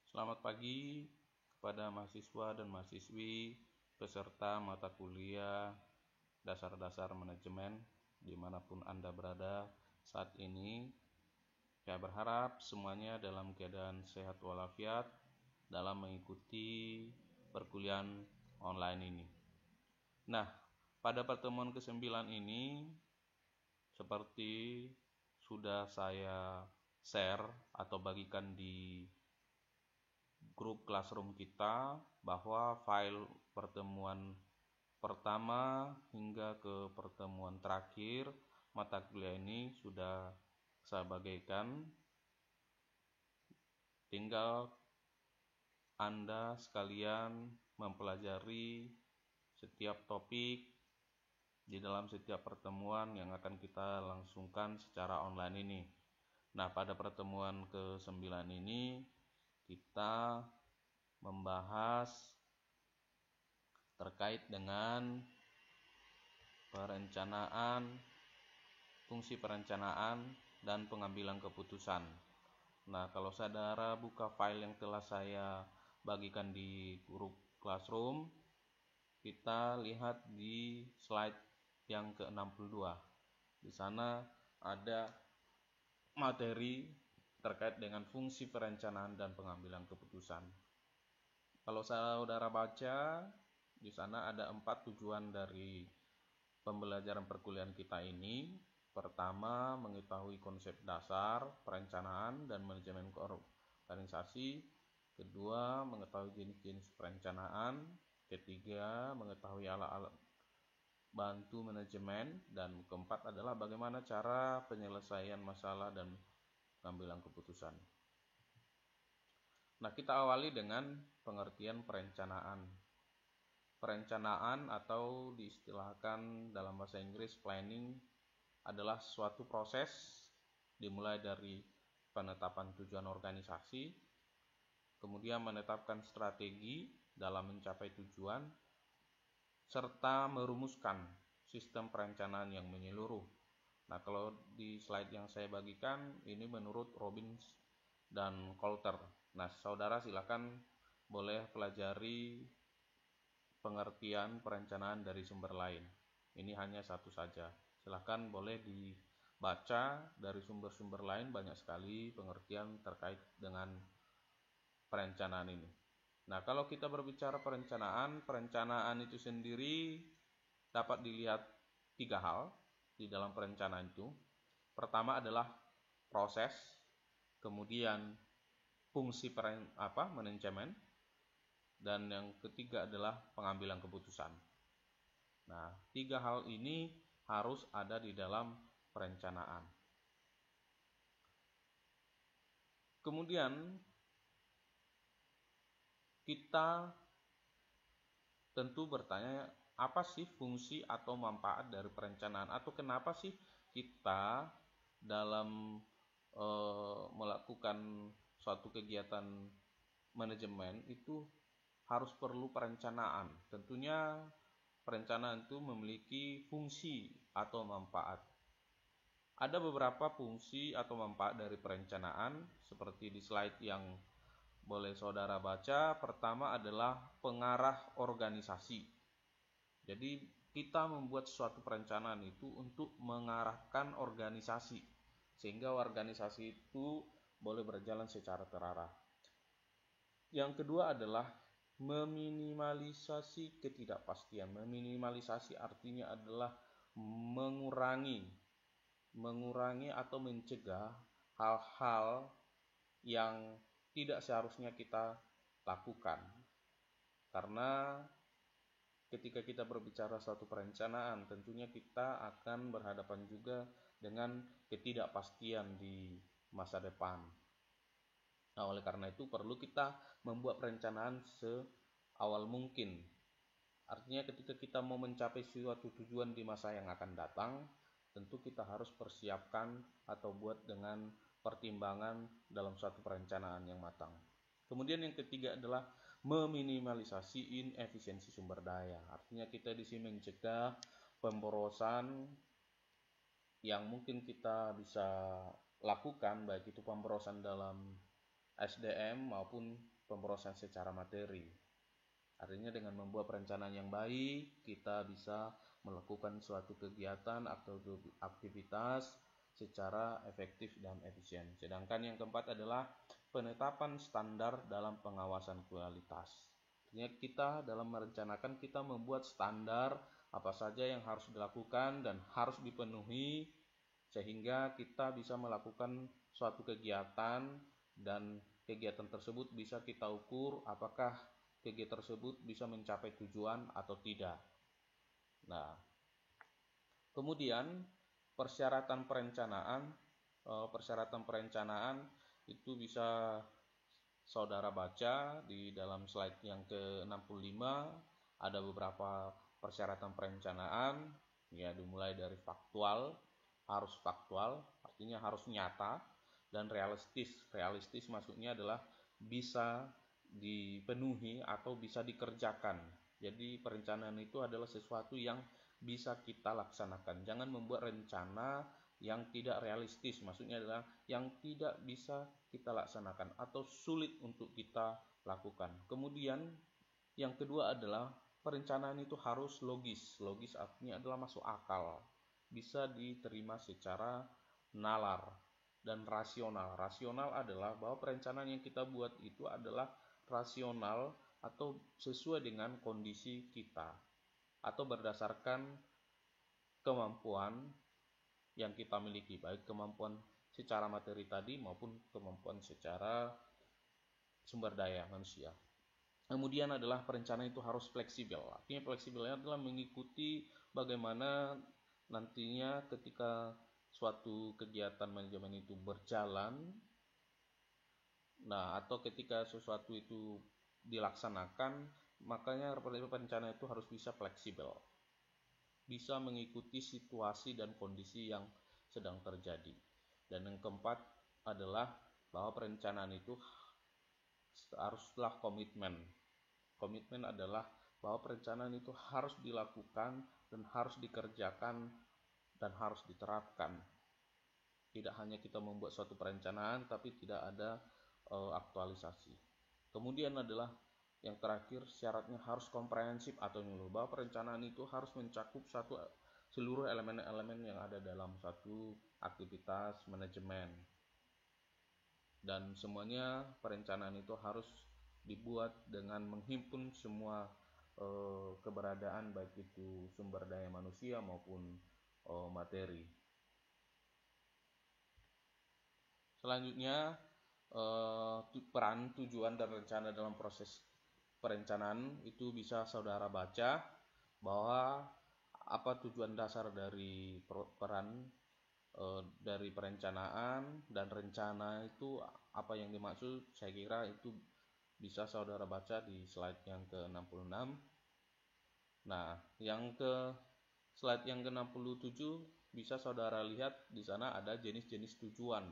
Selamat pagi kepada mahasiswa dan mahasiswi peserta mata kuliah dasar-dasar manajemen dimanapun Anda berada saat ini. Saya berharap semuanya dalam keadaan sehat walafiat dalam mengikuti perkuliahan online ini. Nah, pada pertemuan ke-9 ini seperti sudah saya share atau bagikan di grup Classroom kita bahwa file pertemuan pertama hingga ke pertemuan terakhir mata kuliah ini sudah saya bagikan. Tinggal Anda sekalian mempelajari setiap topik di dalam setiap pertemuan yang akan kita langsungkan secara online ini. Nah, pada pertemuan ke-9 ini kita membahas terkait dengan perencanaan, fungsi perencanaan, dan pengambilan keputusan. Nah, kalau saudara buka file yang telah saya bagikan di grup Classroom, kita lihat di slide yang ke-62. Di sana ada materi terkait dengan fungsi perencanaan dan pengambilan keputusan. Kalau saudara baca, di sana ada 4 tujuan dari pembelajaran perkuliahan kita ini. Pertama, mengetahui konsep dasar perencanaan dan manajemen organisasi. Kedua, mengetahui jenis-jenis perencanaan. Ketiga, mengetahui alat-alat bantu manajemen. Dan keempat adalah bagaimana cara penyelesaian masalah dan pengambilan keputusan. Nah, kita awali dengan pengertian perencanaan. Perencanaan atau diistilahkan dalam bahasa Inggris planning adalah suatu proses dimulai dari penetapan tujuan organisasi, kemudian menetapkan strategi dalam mencapai tujuan, serta merumuskan sistem perencanaan yang menyeluruh. Nah, kalau di slide yang saya bagikan, ini menurut Robbins dan Coulter. Nah, saudara silakan boleh pelajari pengertian perencanaan dari sumber lain. Ini hanya satu saja. Silakan boleh dibaca dari sumber-sumber lain, banyak sekali pengertian terkait dengan perencanaan ini. Nah, kalau kita berbicara perencanaan itu sendiri dapat dilihat 3 hal di dalam perencanaan itu. Pertama adalah proses, kemudian fungsi manajemen, dan yang ketiga adalah pengambilan keputusan. Nah, 3 hal ini harus ada di dalam perencanaan. Kemudian kita tentu bertanya, apa sih fungsi atau manfaat dari perencanaan, atau kenapa sih kita dalam melakukan suatu kegiatan manajemen itu harus perlu perencanaan. Tentunya perencanaan itu memiliki fungsi atau manfaat. Ada beberapa fungsi atau manfaat dari perencanaan seperti di slide yang boleh saudara baca. Pertama adalah pengarah organisasi. Jadi kita membuat suatu perencanaan itu untuk mengarahkan organisasi sehingga organisasi itu boleh berjalan secara terarah. Yang kedua adalah meminimalisasi ketidakpastian. Meminimalisasi artinya adalah mengurangi atau mencegah hal-hal yang tidak seharusnya kita lakukan. Karena ketika kita berbicara suatu perencanaan, tentunya kita akan berhadapan juga dengan ketidakpastian di masa depan. Nah, oleh karena itu perlu kita membuat perencanaan seawal mungkin. Artinya ketika kita mau mencapai suatu tujuan di masa yang akan datang, tentu kita harus persiapkan atau buat dengan pertimbangan dalam suatu perencanaan yang matang. Kemudian yang ketiga adalah meminimalisasi inefisiensi sumber daya. Artinya kita di sini mencegah pemborosan yang mungkin kita bisa lakukan, baik itu pemborosan dalam SDM maupun pemrosesan secara materi. Artinya dengan membuat perencanaan yang baik, kita bisa melakukan suatu kegiatan atau aktivitas secara efektif dan efisien. Sedangkan yang keempat adalah penetapan standar dalam pengawasan kualitas. Artinya kita dalam merencanakan, kita membuat standar apa saja yang harus dilakukan dan harus dipenuhi, sehingga kita bisa melakukan suatu kegiatan dan kegiatan tersebut bisa kita ukur apakah kegiatan tersebut bisa mencapai tujuan atau tidak. Nah, kemudian persyaratan perencanaan itu bisa saudara baca di dalam slide yang ke-65. Ada beberapa persyaratan perencanaan, ya, dimulai dari harus faktual, artinya harus nyata, dan realistis. Realistis maksudnya adalah bisa dipenuhi atau bisa dikerjakan. Jadi perencanaan itu adalah sesuatu yang bisa kita laksanakan. Jangan membuat rencana yang tidak realistis, maksudnya adalah yang tidak bisa kita laksanakan atau sulit untuk kita lakukan. Kemudian yang kedua adalah perencanaan itu harus logis. Logis artinya adalah masuk akal, bisa diterima secara nalar dan rasional. Rasional adalah bahwa perencanaan yang kita buat itu adalah rasional atau sesuai dengan kondisi kita atau berdasarkan kemampuan yang kita miliki, baik kemampuan secara materi tadi maupun kemampuan secara sumber daya manusia. Kemudian adalah perencanaan itu harus fleksibel. Artinya fleksibelnya adalah mengikuti bagaimana nantinya ketika suatu kegiatan manajemen itu berjalan, nah, atau ketika sesuatu itu dilaksanakan, makanya perencanaan itu harus bisa fleksibel, bisa mengikuti situasi dan kondisi yang sedang terjadi. Dan yang keempat adalah bahwa perencanaan itu haruslah komitmen. Komitmen adalah bahwa perencanaan itu harus dilakukan dan harus dikerjakan dan harus diterapkan. Tidak hanya kita membuat suatu perencanaan tapi tidak ada aktualisasi. Kemudian adalah yang terakhir, syaratnya harus komprehensif atau menyeluruh, bahwa perencanaan itu harus mencakup seluruh elemen-elemen yang ada dalam satu aktivitas manajemen. Dan semuanya perencanaan itu harus dibuat dengan menghimpun semua keberadaan, baik itu sumber daya manusia maupun materi. Selanjutnya, peran, tujuan, dan rencana dalam proses perencanaan itu bisa saudara baca bahwa apa tujuan dasar dari peran dari perencanaan dan rencana itu apa yang dimaksud. Saya kira itu bisa saudara baca di slide yang ke-66. Nah, yang ke slide yang ke-67 bisa saudara lihat di sana ada jenis-jenis tujuan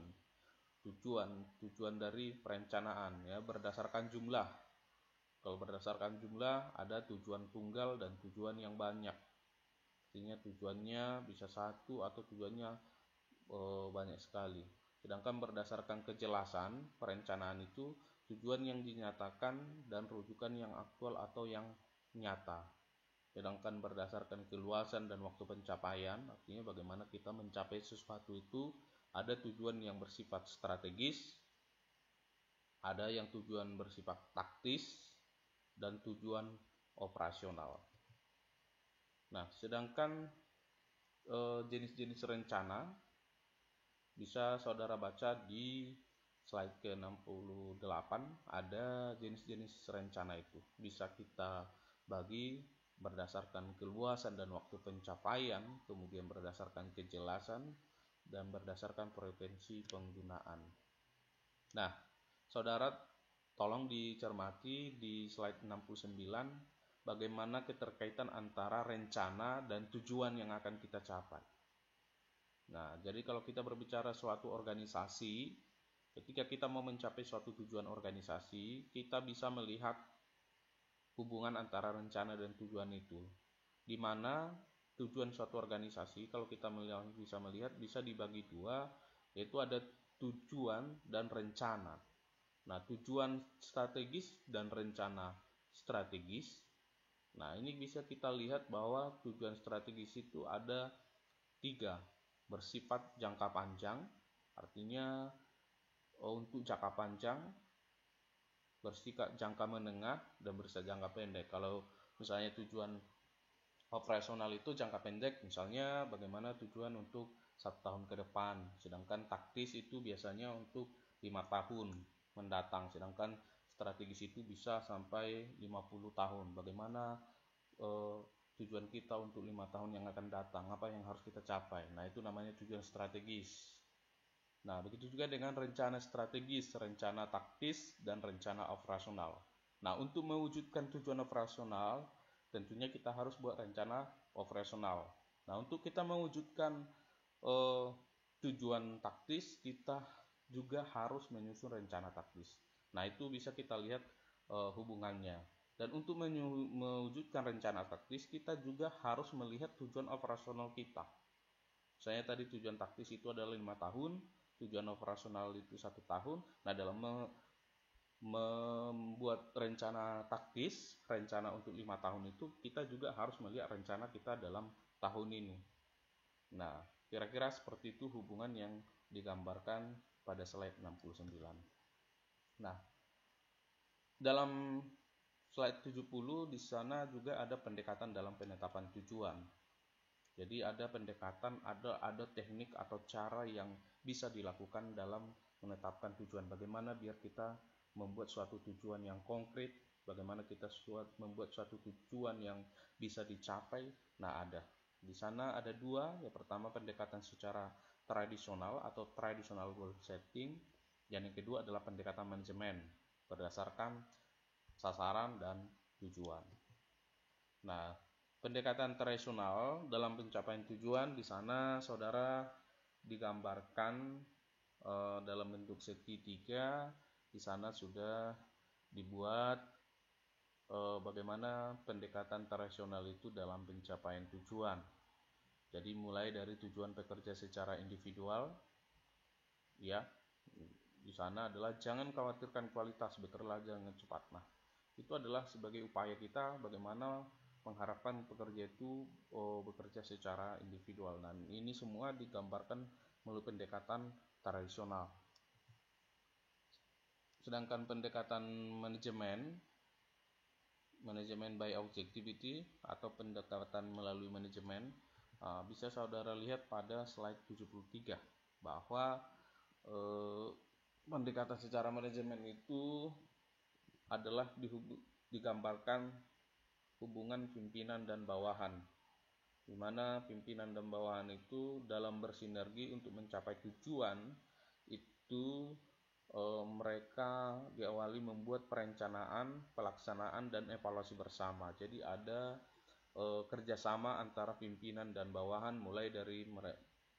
dari perencanaan, ya, berdasarkan jumlah. Kalau berdasarkan jumlah ada tujuan tunggal dan tujuan yang banyak. Artinya tujuannya bisa satu atau tujuannya banyak sekali. Sedangkan berdasarkan kejelasan perencanaan itu tujuan yang dinyatakan dan rujukan yang aktual atau yang nyata. Sedangkan berdasarkan keluasan dan waktu pencapaian, artinya bagaimana kita mencapai sesuatu itu, ada tujuan yang bersifat strategis, ada yang tujuan bersifat taktis, dan tujuan operasional. Nah, sedangkan jenis-jenis rencana bisa saudara baca di slide ke-68. Ada jenis-jenis rencana itu. Bisa kita bagi berdasarkan keluasan dan waktu pencapaian, kemudian berdasarkan kejelasan, dan berdasarkan frekuensi penggunaan. Nah, saudara tolong dicermati di slide 69 bagaimana keterkaitan antara rencana dan tujuan yang akan kita capai. Nah, jadi kalau kita berbicara suatu organisasi, ketika kita mau mencapai suatu tujuan organisasi, kita bisa melihat hubungan antara rencana dan tujuan itu. Di mana tujuan suatu organisasi, kalau kita bisa melihat, bisa dibagi dua, yaitu ada tujuan dan rencana. Nah, tujuan strategis dan rencana strategis. Nah, ini bisa kita lihat bahwa tujuan strategis itu ada 3, bersifat jangka panjang, artinya untuk jangka panjang, bersifat jangka menengah, dan bersifat jangka pendek. Kalau misalnya tujuan operasional itu jangka pendek, misalnya bagaimana tujuan untuk 1 tahun ke depan, sedangkan taktis itu biasanya untuk 5 tahun mendatang, sedangkan strategis itu bisa sampai 50 tahun. Bagaimana tujuan kita untuk 5 tahun yang akan datang, apa yang harus kita capai. Nah, itu namanya tujuan strategis. Nah, begitu juga dengan rencana strategis, rencana taktis, dan rencana operasional. Nah, untuk mewujudkan tujuan operasional, tentunya kita harus buat rencana operasional. Nah, untuk kita mewujudkan tujuan taktis, kita juga harus menyusun rencana taktis. Nah, itu bisa kita lihat hubungannya. Dan untuk mewujudkan rencana taktis, kita juga harus melihat tujuan operasional kita. Misalnya tadi tujuan taktis itu adalah 5 tahun, tujuan operasional itu 1 tahun. Nah, dalam membuat rencana taktis, rencana untuk 5 tahun itu, kita juga harus melihat rencana kita dalam tahun ini. Nah, kira-kira seperti itu hubungan yang digambarkan pada slide 69. Nah, dalam slide 70 di sana juga ada pendekatan dalam penetapan tujuan. Jadi ada pendekatan, ada teknik atau cara yang bisa dilakukan dalam menetapkan tujuan. Bagaimana biar kita membuat suatu tujuan yang konkret, bagaimana kita membuat suatu tujuan yang bisa dicapai. Nah, ada. Di sana ada 2. Yang pertama pendekatan secara tradisional atau traditional goal setting. Dan yang kedua adalah pendekatan manajemen berdasarkan sasaran dan tujuan. Nah, pendekatan tradisional dalam pencapaian tujuan, di sana saudara digambarkan dalam bentuk segitiga. Di sana sudah dibuat bagaimana pendekatan tradisional itu dalam pencapaian tujuan. Jadi mulai dari tujuan bekerja secara individual, ya, di sana adalah jangan khawatirkan kualitas, bekerja dengan cepat. Nah, itu adalah sebagai upaya kita bagaimana mengharapkan pekerja itu bekerja secara individual. Dan ini semua digambarkan melalui pendekatan tradisional. Sedangkan pendekatan manajemen by objectivity atau pendekatan melalui manajemen, bisa saudara lihat pada slide 73 bahwa pendekatan secara manajemen itu adalah digambarkan hubungan pimpinan dan bawahan, di mana pimpinan dan bawahan itu dalam bersinergi untuk mencapai tujuan itu, mereka diawali membuat perencanaan, pelaksanaan, dan evaluasi bersama. Jadi ada kerjasama antara pimpinan dan bawahan, mulai dari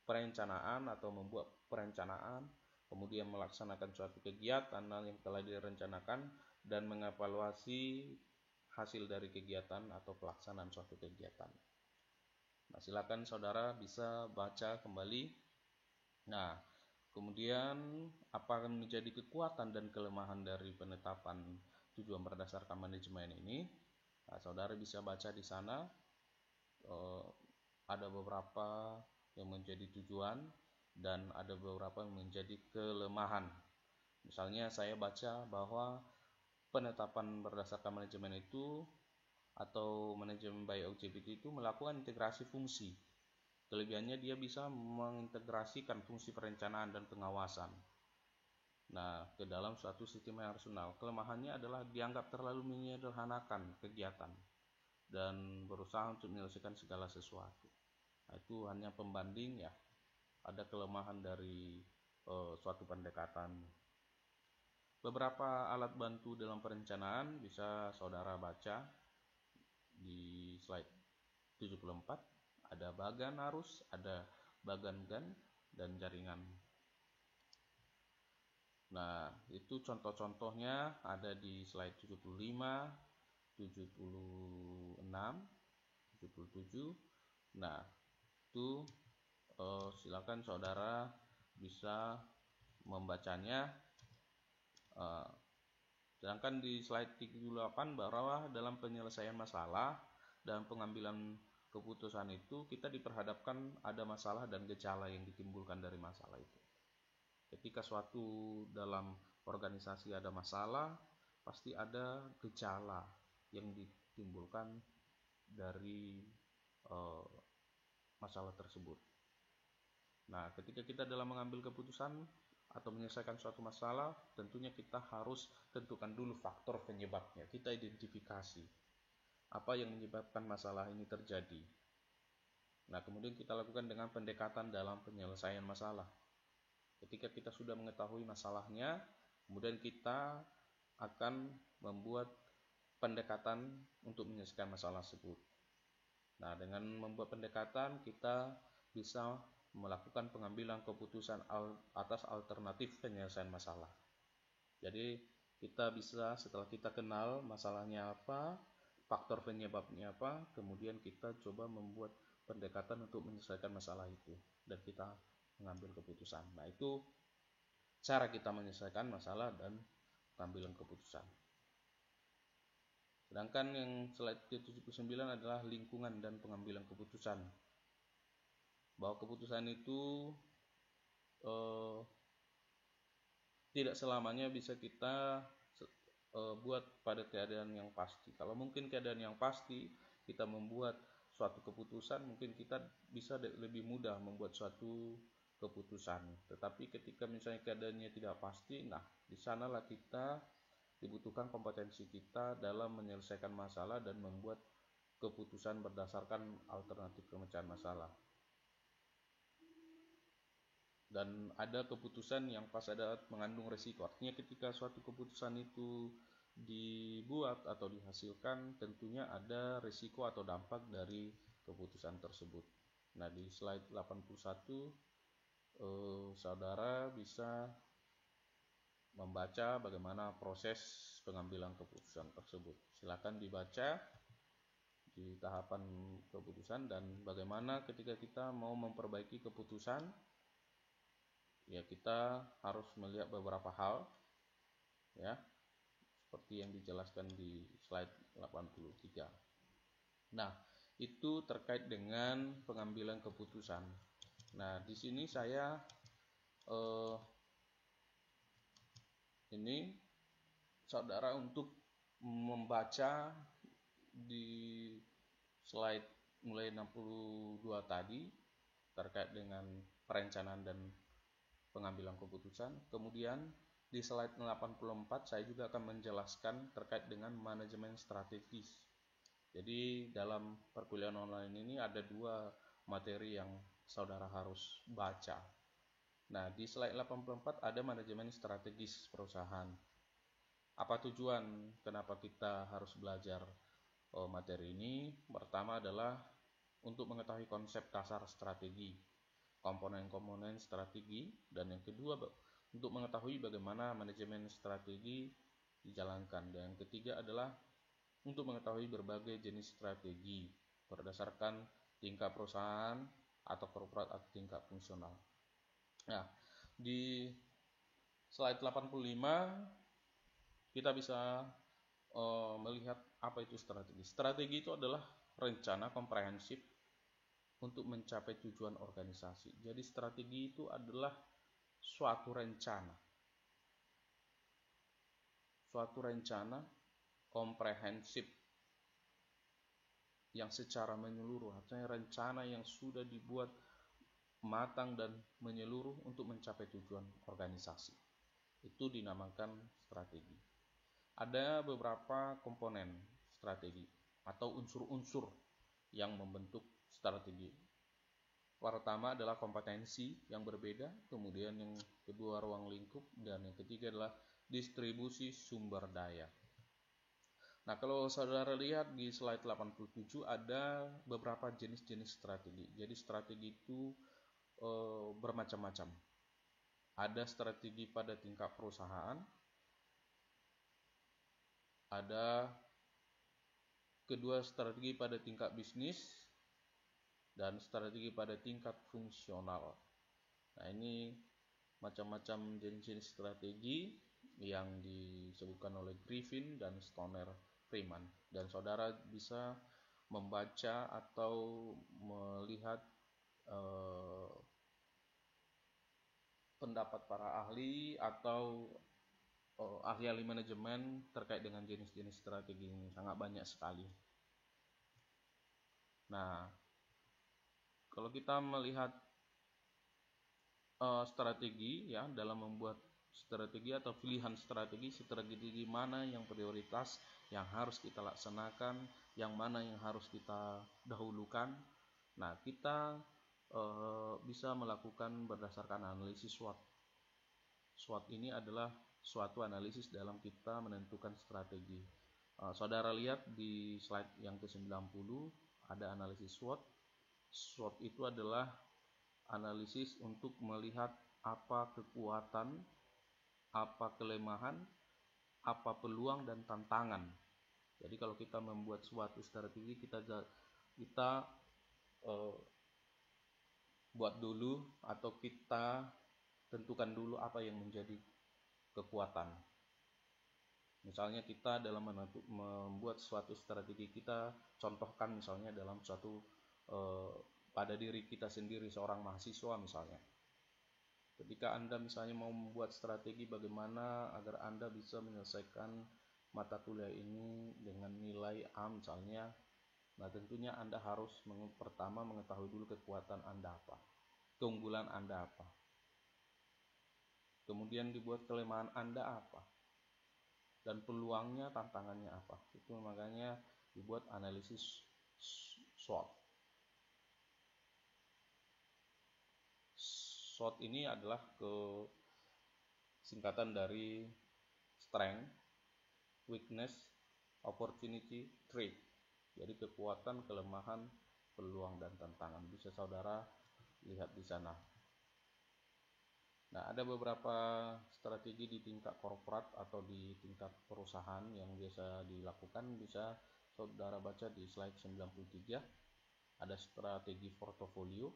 perencanaan atau membuat perencanaan, kemudian melaksanakan suatu kegiatan yang telah direncanakan, dan mengevaluasi hasil dari kegiatan atau pelaksanaan suatu kegiatan. Nah, silakan saudara bisa baca kembali. Nah, kemudian apa yang menjadi kekuatan dan kelemahan dari penetapan tujuan berdasarkan manajemen ini? Nah, saudara bisa baca di sana. Ada beberapa yang menjadi tujuan dan ada beberapa yang menjadi kelemahan. Misalnya saya baca bahwa penetapan berdasarkan manajemen itu atau manajemen by objectivity itu melakukan integrasi fungsi. Kelebihannya dia bisa mengintegrasikan fungsi perencanaan dan pengawasan, nah, ke dalam suatu sistem yang rasional. Kelemahannya adalah dianggap terlalu menyederhanakan kegiatan dan berusaha untuk menyelesaikan segala sesuatu. Nah, itu hanya pembanding ya. Ada kelemahan dari suatu pendekatan. Beberapa alat bantu dalam perencanaan bisa saudara baca di slide 74. Ada bagan arus, ada bagan gun, dan jaringan. Nah, itu contoh-contohnya ada di slide 75, 76, 77. Nah, itu silakan saudara bisa membacanya. Sedangkan di slide 38 bahwa dalam penyelesaian masalah dan pengambilan keputusan itu kita diperhadapkan ada masalah dan gejala yang ditimbulkan dari masalah itu. Ketika suatu dalam organisasi ada masalah, pasti ada gejala yang ditimbulkan dari masalah tersebut. Nah, ketika kita dalam mengambil keputusan atau menyelesaikan suatu masalah, tentunya kita harus tentukan dulu faktor penyebabnya. Kita identifikasi apa yang menyebabkan masalah ini terjadi. Nah, kemudian kita lakukan dengan pendekatan dalam penyelesaian masalah. Ketika kita sudah mengetahui masalahnya, kemudian kita akan membuat pendekatan untuk menyelesaikan masalah tersebut. Nah, dengan membuat pendekatan, kita bisa melakukan pengambilan keputusan atas alternatif penyelesaian masalah. Jadi, kita bisa setelah kita kenal masalahnya apa, faktor penyebabnya apa, kemudian kita coba membuat pendekatan untuk menyelesaikan masalah itu, dan kita mengambil keputusan. Nah, itu cara kita menyelesaikan masalah dan pengambilan keputusan. Sedangkan yang slide 79 adalah lingkungan dan pengambilan keputusan. Bahwa keputusan itu tidak selamanya bisa kita buat pada keadaan yang pasti. Kalau mungkin keadaan yang pasti, kita membuat suatu keputusan, mungkin kita bisa lebih mudah membuat suatu keputusan. Tetapi ketika misalnya keadaannya tidak pasti, nah di sanalah kita dibutuhkan kompetensi kita dalam menyelesaikan masalah dan membuat keputusan berdasarkan alternatif pemecahan masalah. Dan ada keputusan yang pas ada mengandung resiko. Artinya ketika suatu keputusan itu dibuat atau dihasilkan, tentunya ada resiko atau dampak dari keputusan tersebut. Nah, di slide 81 saudara bisa membaca bagaimana proses pengambilan keputusan tersebut. Silakan dibaca di tahapan keputusan dan bagaimana ketika kita mau memperbaiki keputusan, ya kita harus melihat beberapa hal, ya, seperti yang dijelaskan di slide 83. Nah, itu terkait dengan pengambilan keputusan. Nah, di sini saya ini saudara untuk membaca di slide mulai 62 tadi terkait dengan perencanaan dan pengambilan keputusan. Kemudian di slide 84 saya juga akan menjelaskan terkait dengan manajemen strategis. Jadi dalam perkuliahan online ini ada dua materi yang saudara harus baca. Nah, di slide 84 ada manajemen strategis perusahaan. Apa tujuan kenapa kita harus belajar materi ini? Pertama adalah untuk mengetahui konsep dasar strategi, komponen-komponen strategi, dan yang kedua untuk mengetahui bagaimana manajemen strategi dijalankan, dan yang ketiga adalah untuk mengetahui berbagai jenis strategi berdasarkan tingkat perusahaan atau korporat atau tingkat fungsional. Nah, di slide 85 kita bisa melihat apa itu strategi. Strategi itu adalah rencana komprehensif untuk mencapai tujuan organisasi. Jadi strategi itu adalah suatu rencana komprehensif yang secara menyeluruh, artinya rencana yang sudah dibuat matang dan menyeluruh untuk mencapai tujuan organisasi. Itu dinamakan strategi. Ada beberapa komponen strategi atau unsur-unsur yang membentuk strategi. Pertama adalah kompetensi yang berbeda, kemudian yang kedua ruang lingkup, dan yang ketiga adalah distribusi sumber daya. Nah, kalau saudara lihat di slide 87 ada beberapa jenis-jenis strategi. Jadi strategi itu bermacam-macam. Ada strategi pada tingkat perusahaan, ada kedua strategi pada tingkat bisnis, dan strategi pada tingkat fungsional. Nah, ini macam-macam jenis-jenis strategi yang disebutkan oleh Griffin dan Stoner Freeman, dan saudara bisa membaca atau melihat pendapat para ahli atau ahli-ahli manajemen terkait dengan jenis-jenis strategi ini. Sangat banyak sekali. Nah, kalau kita melihat strategi ya, dalam membuat strategi atau pilihan strategi mana yang prioritas yang harus kita laksanakan, yang mana yang harus kita dahulukan. Nah, kita bisa melakukan berdasarkan analisis SWOT. SWOT ini adalah suatu analisis dalam kita menentukan strategi. Saudara lihat di slide yang ke-90 ada analisis SWOT. SWOT itu adalah analisis untuk melihat apa kekuatan, apa kelemahan, apa peluang dan tantangan. Jadi kalau kita membuat suatu strategi, kita buat dulu atau kita tentukan dulu apa yang menjadi kekuatan. Misalnya kita dalam membuat suatu strategi, kita contohkan misalnya dalam suatu pada diri kita sendiri, seorang mahasiswa misalnya. Ketika Anda misalnya mau membuat strategi bagaimana agar Anda bisa menyelesaikan mata kuliah ini dengan nilai A misalnya, nah tentunya Anda harus pertama mengetahui dulu kekuatan Anda apa, keunggulan Anda apa, kemudian dibuat kelemahan Anda apa, dan peluangnya, tantangannya apa. Itu makanya dibuat analisis SWOT. SWOT ini adalah singkatan dari strength, weakness, opportunity, threat. Jadi kekuatan, kelemahan, peluang dan tantangan. Bisa saudara lihat di sana. Nah, ada beberapa strategi di tingkat korporat atau di tingkat perusahaan yang biasa dilakukan. Bisa saudara baca di slide 93. Ada strategi portofolio,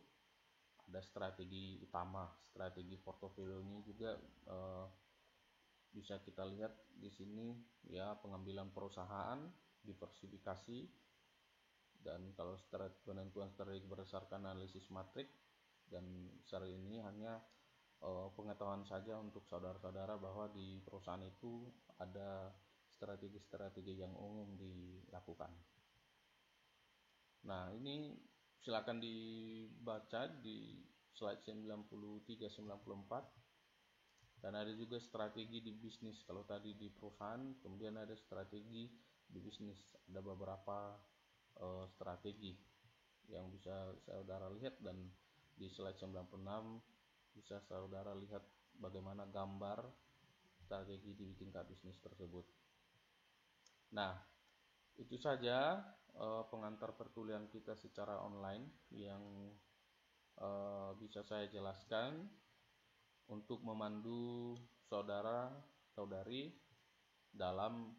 ada strategi utama. Strategi portofolio ini juga bisa kita lihat di sini ya, pengambilan perusahaan, diversifikasi, dan kalau penentuan strategi berdasarkan analisis matrik. Dan secara ini hanya pengetahuan saja untuk saudara-saudara bahwa di perusahaan itu ada strategi-strategi yang umum dilakukan. Nah, ini silakan dibaca di slide 93-94. Dan ada juga strategi di bisnis. Kalau tadi di perusahaan, kemudian ada strategi di bisnis. Ada beberapa strategi yang bisa saudara lihat, dan di slide 96 bisa saudara lihat bagaimana gambar strategi di tingkat bisnis tersebut. Nah, itu saja pengantar perkuliahan kita secara online yang bisa saya jelaskan untuk memandu saudara-saudari dalam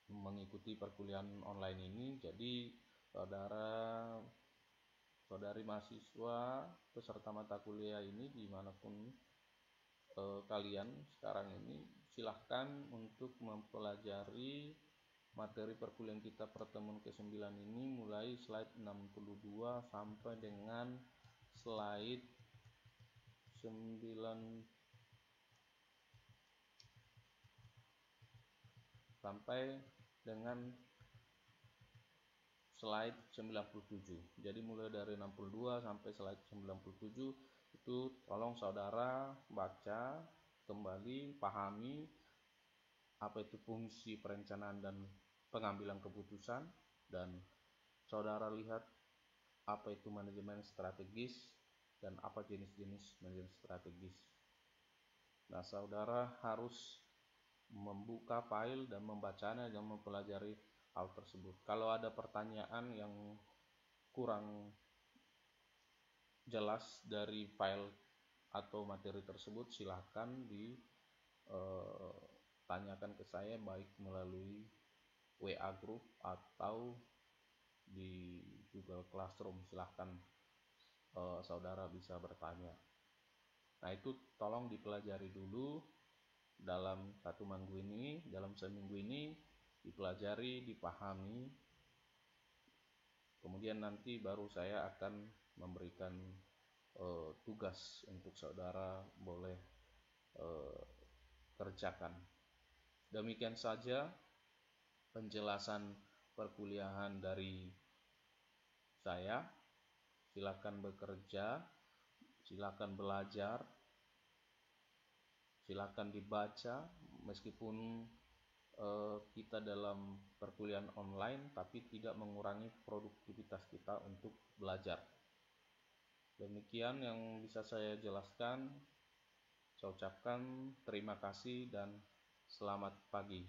mengikuti perkuliahan online ini. Jadi saudari mahasiswa peserta mata kuliah ini dimanapun kalian sekarang ini, silahkan untuk mempelajari materi perkuliahan kita pertemuan ke-9 ini mulai slide 62 sampai dengan slide 9 sampai dengan slide 97. Jadi mulai dari 62 sampai slide 97 itu tolong saudara baca kembali, pahami apa itu fungsi perencanaan dan pengambilan keputusan, dan saudara lihat apa itu manajemen strategis dan apa jenis-jenis manajemen strategis. Nah, saudara harus membuka file dan membacanya dan mempelajari hal tersebut. Kalau ada pertanyaan yang kurang jelas dari file atau materi tersebut, silahkan ditanyakan ke saya baik melalui WA group atau di Google Classroom. Silahkan saudara bisa bertanya. Nah, itu tolong dipelajari dulu dalam dalam seminggu ini dipelajari, dipahami, kemudian nanti baru saya akan memberikan tugas untuk saudara boleh kerjakan. Demikian saja penjelasan perkuliahan dari saya. Silakan bekerja, silakan belajar, silakan dibaca, meskipun kita dalam perkuliahan online tapi tidak mengurangi produktivitas kita untuk belajar. Demikian yang bisa saya jelaskan. Saya ucapkan terima kasih dan selamat pagi.